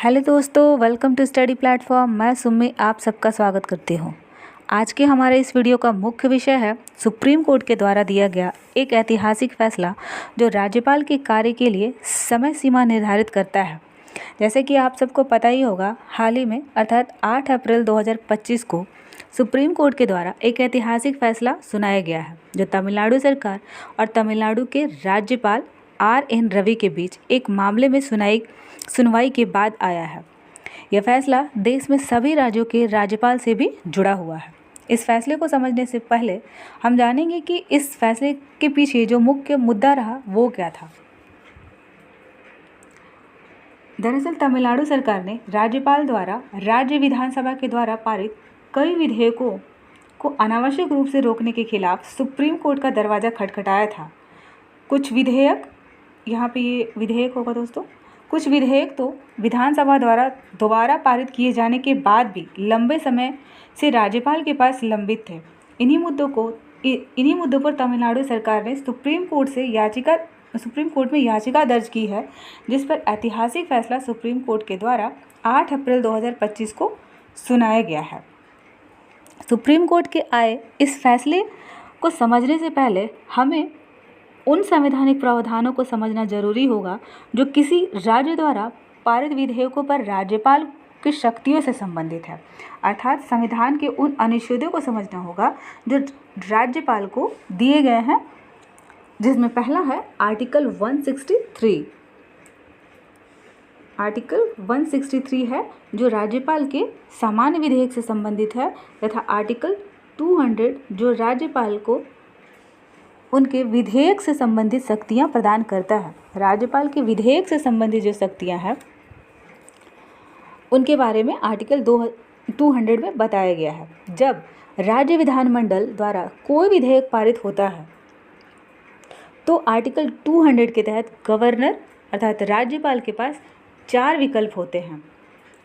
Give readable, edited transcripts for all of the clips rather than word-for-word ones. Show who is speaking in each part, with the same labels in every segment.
Speaker 1: Hello दोस्तों, welcome to study platform. मैं सुम्मी आप सबका स्वागत करती हूँ। आज के हमारे इस वीडियो का मुख्य विषय है सुप्रीम कोर्ट के द्वारा दिया गया एक ऐतिहासिक फैसला जो राज्यपाल के कार्य के लिए समय सीमा निर्धारित करता है। जैसे कि आप सबको पता ही होगा, हाल ही में अर्थात 8 अप्रैल 2025 को सुप्रीम कोर्ट के द्वारा एक ऐतिहासिक फैसला सुनाया गया है जो तमिलनाडु सरकार और तमिलनाडु के राज्यपाल RN रवि के बीच एक मामले में सुनवाई के बाद आया है। यह फैसला देश में सभी राज्यों के राज्यपाल से भी जुड़ा हुआ है। इस फैसले को समझने से पहले हम जानेंगे कि इस फैसले के पीछे जो मुख्य मुद्दा रहा वो क्या था। दरअसल तमिलनाडु सरकार ने राज्यपाल द्वारा राज्य विधानसभा के द्वारा पारित कई विधेयकों को अनावश्यक रूप से रोकने के खिलाफ सुप्रीम कोर्ट का दरवाज़ा खटखटाया था। कुछ विधेयक, यहाँ पे ये विधेयक होगा दोस्तों, कुछ विधेयक तो विधानसभा द्वारा दोबारा पारित किए जाने के बाद भी लंबे समय से राज्यपाल के पास लंबित थे। इन्हीं मुद्दों पर तमिलनाडु सरकार ने सुप्रीम कोर्ट में याचिका दर्ज की है, जिस पर ऐतिहासिक फैसला सुप्रीम कोर्ट के द्वारा 8 अप्रैल 2025 को सुनाया गया है। सुप्रीम कोर्ट के आए इस फैसले को समझने से पहले हमें उन संवैधानिक प्रावधानों को समझना जरूरी होगा जो किसी राज्य द्वारा पारित विधेयकों पर राज्यपाल की शक्तियों से संबंधित है। अर्थात संविधान के उन अनुच्छेदों को समझना होगा जो राज्यपाल को दिए गए हैं, जिसमें पहला है आर्टिकल 163। आर्टिकल 163 है जो राज्यपाल के सामान्य विधेयक से संबंधित है, तथा आर्टिकल 200 जो राज्यपाल को उनके विधेयक से संबंधित शक्तियां प्रदान करता है। राज्यपाल के विधेयक से संबंधित जो शक्तियां हैं उनके बारे में आर्टिकल 200 में बताया गया है। जब राज्य विधानमंडल द्वारा कोई विधेयक पारित होता है तो आर्टिकल 200 के तहत गवर्नर अर्थात राज्यपाल के पास 4 विकल्प होते हैं,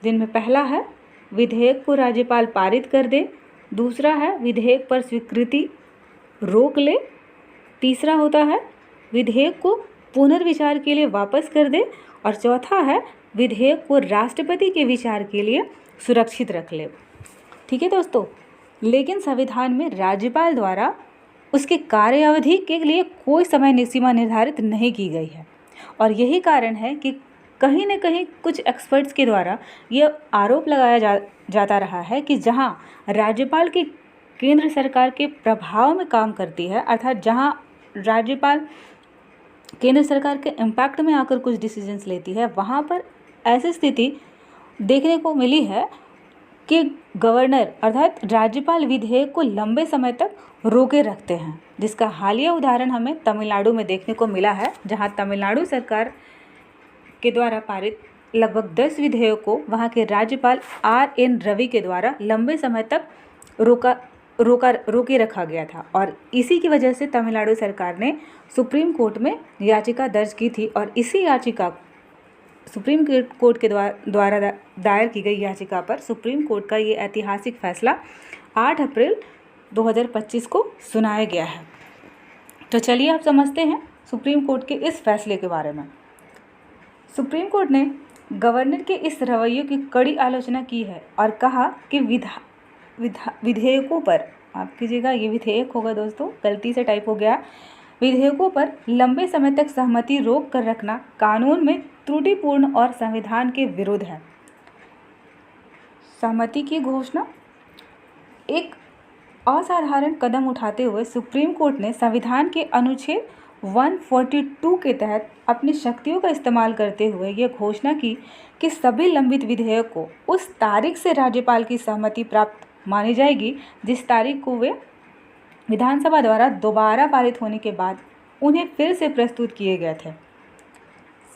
Speaker 1: जिनमें पहला है विधेयक को राज्यपाल पारित कर दे, दूसरा है विधेयक पर स्वीकृति रोक ले, तीसरा होता है विधेयक को पुनर्विचार के लिए वापस कर दे, और चौथा है विधेयक को राष्ट्रपति के विचार के लिए सुरक्षित रख ले। ठीक है दोस्तों, लेकिन संविधान में राज्यपाल द्वारा उसके कार्यावधि के लिए कोई समय सीमा निर्धारित नहीं की गई है, और यही कारण है कि कहीं न कहीं कुछ एक्सपर्ट्स के द्वारा यह आरोप लगाया जाता रहा है कि जहां राज्यपाल की केंद्र सरकार के प्रभाव में काम करती है, अर्थात जहां राज्यपाल केंद्र सरकार के इम्पैक्ट में आकर कुछ डिसीजंस लेती है, वहां पर ऐसी स्थिति देखने को मिली है कि गवर्नर अर्थात राज्यपाल विधेयक को लंबे समय तक रोके रखते हैं, जिसका हालिया उदाहरण हमें तमिलनाडु में देखने को मिला है, जहां तमिलनाडु सरकार के द्वारा पारित लगभग 10 विधेयकों को वहां के राज्यपाल RN रवि के द्वारा लंबे समय तक रोके रखा गया था। और इसी की वजह से तमिलनाडु सरकार ने सुप्रीम कोर्ट में याचिका दर्ज की थी, और इसी याचिका सुप्रीम कोर्ट के द्वारा दायर की गई याचिका पर सुप्रीम कोर्ट का ये ऐतिहासिक फैसला 8 अप्रैल 2025 को सुनाया गया है। तो चलिए आप समझते हैं सुप्रीम कोर्ट के इस फैसले के बारे में। सुप्रीम कोर्ट ने गवर्नर के इस रवैये की कड़ी आलोचना की है और कहा कि विधेयकों पर, माफ कीजिएगा ये विधेयक होगा दोस्तों, गलती से टाइप हो गया, विधेयकों पर लंबे समय तक सहमति रोक कर रखना कानून में त्रुटिपूर्ण और संविधान के विरुद्ध है। सहमति की घोषणा एक असाधारण कदम उठाते हुए सुप्रीम कोर्ट ने संविधान के अनुच्छेद 142 के तहत अपनी शक्तियों का इस्तेमाल करते हुए यह घोषणा की कि सभी लंबित विधेयक को उस तारीख से राज्यपाल की सहमति प्राप्त मानी जाएगी जिस तारीख को वे विधानसभा द्वारा दोबारा पारित होने के बाद उन्हें फिर से प्रस्तुत किए गए थे।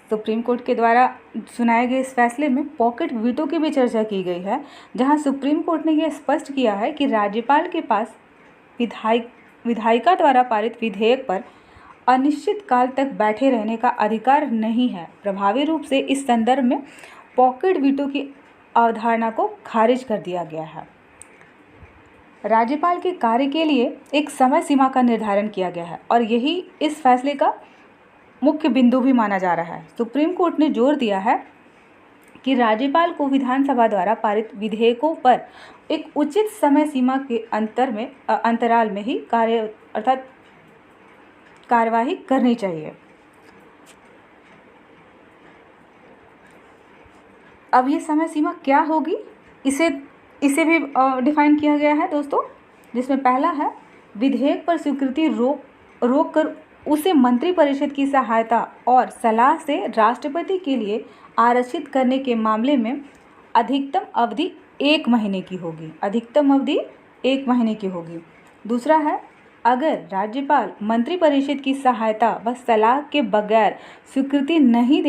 Speaker 1: सुप्रीम कोर्ट के द्वारा सुनाए गए इस फैसले में पॉकेट वीटो की भी चर्चा की गई है, जहां सुप्रीम कोर्ट ने यह स्पष्ट किया है कि राज्यपाल के पास विधायिका द्वारा पारित विधेयक पर अनिश्चित काल तक बैठे रहने का अधिकार नहीं है। प्रभावी रूप से इस संदर्भ में पॉकेट वीटो की अवधारणा को खारिज कर दिया गया है। राज्यपाल के कार्य के लिए एक समय सीमा का निर्धारण किया गया है, और यही इस फैसले का मुख्य बिंदु भी माना जा रहा है। सुप्रीम कोर्ट ने जोर दिया है कि राज्यपाल को विधानसभा द्वारा पारित विधेयकों पर एक उचित समय सीमा के अंतराल में ही कार्यवाही करनी चाहिए। अब ये समय सीमा क्या होगी, इसे भी डिफाइन किया गया है दोस्तों, जिसमें पहला है विधेयक पर स्वीकृति रोक कर उसे मंत्रिपरिषद की सहायता और सलाह से राष्ट्रपति के लिए आरक्षित करने के मामले में अधिकतम अवधि 1 महीने की होगी। अधिकतम अवधि 1 महीने की होगी। दूसरा है, अगर राज्यपाल मंत्रिपरिषद की सहायता व सलाह के बगैर स्वीकृति नहीं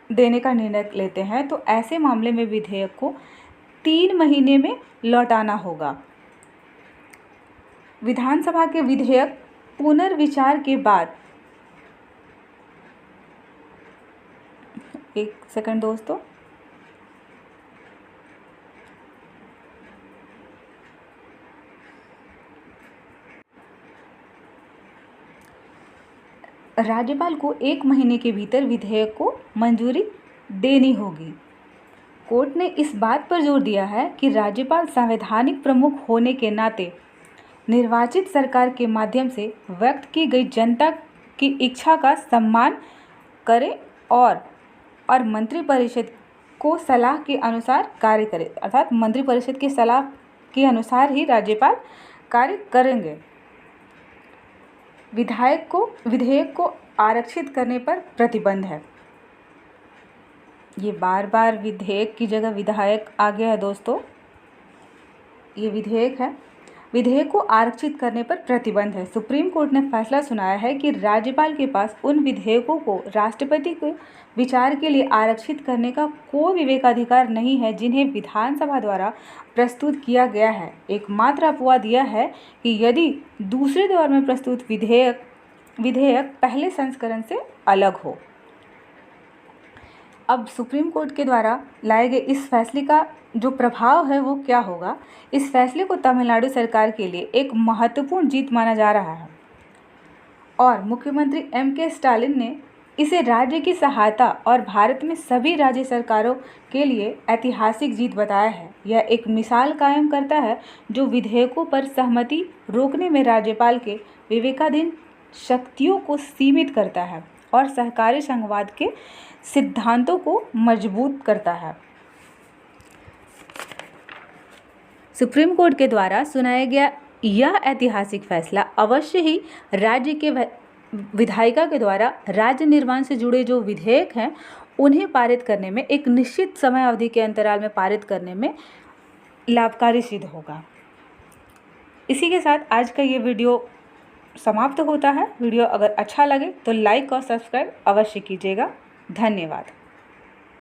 Speaker 1: देने का निर्णय लेते हैं तो ऐसे मामले में विधेयक को 3 महीने में लौटाना होगा। विधानसभा के विधेयक पुनर्विचार के बाद, एक सेकंड दोस्तों, राज्यपाल को 1 महीने के भीतर विधेयक को मंजूरी देनी होगी। कोर्ट ने इस बात पर जोर दिया है कि राज्यपाल संवैधानिक प्रमुख होने के नाते निर्वाचित सरकार के माध्यम से व्यक्त की गई जनता की इच्छा का सम्मान करे और मंत्रिपरिषद को सलाह के अनुसार कार्य करे, अर्थात मंत्रिपरिषद की सलाह के अनुसार ही राज्यपाल कार्य करेंगे। विधेयक को आरक्षित करने पर प्रतिबंध है। ये बार विधेयक की जगह विधायक आ गया है दोस्तों। ये विधेयक है। विधेयक को आरक्षित करने पर प्रतिबंध है। सुप्रीम कोर्ट ने फैसला सुनाया है कि राज्यपाल के पास उन विधेयकों को राष्ट्रपति के विचार के लिए आरक्षित करने का कोई विवेकाधिकार नहीं है जिन्हें विधानसभा द्वारा प्रस्तुत किया गया है। एकमात्र अपवाद यह है कि यदि दूसरे दौर में प्रस्तुत विधेयक पहले संस्करण से अलग हो। अब सुप्रीम कोर्ट के द्वारा लाए गए इस फैसले का जो प्रभाव है वो क्या होगा, इस फैसले को तमिलनाडु सरकार के लिए एक महत्वपूर्ण जीत माना जा रहा है और मुख्यमंत्री M.K. स्टालिन ने इसे राज्य की सहायता और भारत में सभी राज्य सरकारों के लिए ऐतिहासिक जीत बताया है। यह एक मिसाल कायम करता है जो विधेयकों पर सहमति रोकने में राज्यपाल के विवेकाधीन शक्तियों को सीमित करता है और सहकारी संघवाद के सिद्धांतों को मजबूत करता है। सुप्रीम कोर्ट के द्वारा सुनाया गया यह ऐतिहासिक फैसला अवश्य ही राज्य के विधायिका के द्वारा राज्य निर्माण से जुड़े जो विधेयक हैं उन्हें पारित करने में, एक निश्चित समय अवधि के अंतराल में पारित करने में लाभकारी सिद्ध होगा। इसी के साथ आज का ये वीडियो समाप्त होता है। वीडियो अगर अच्छा लगे तो लाइक और सब्सक्राइब अवश्य कीजिएगा। धन्यवाद।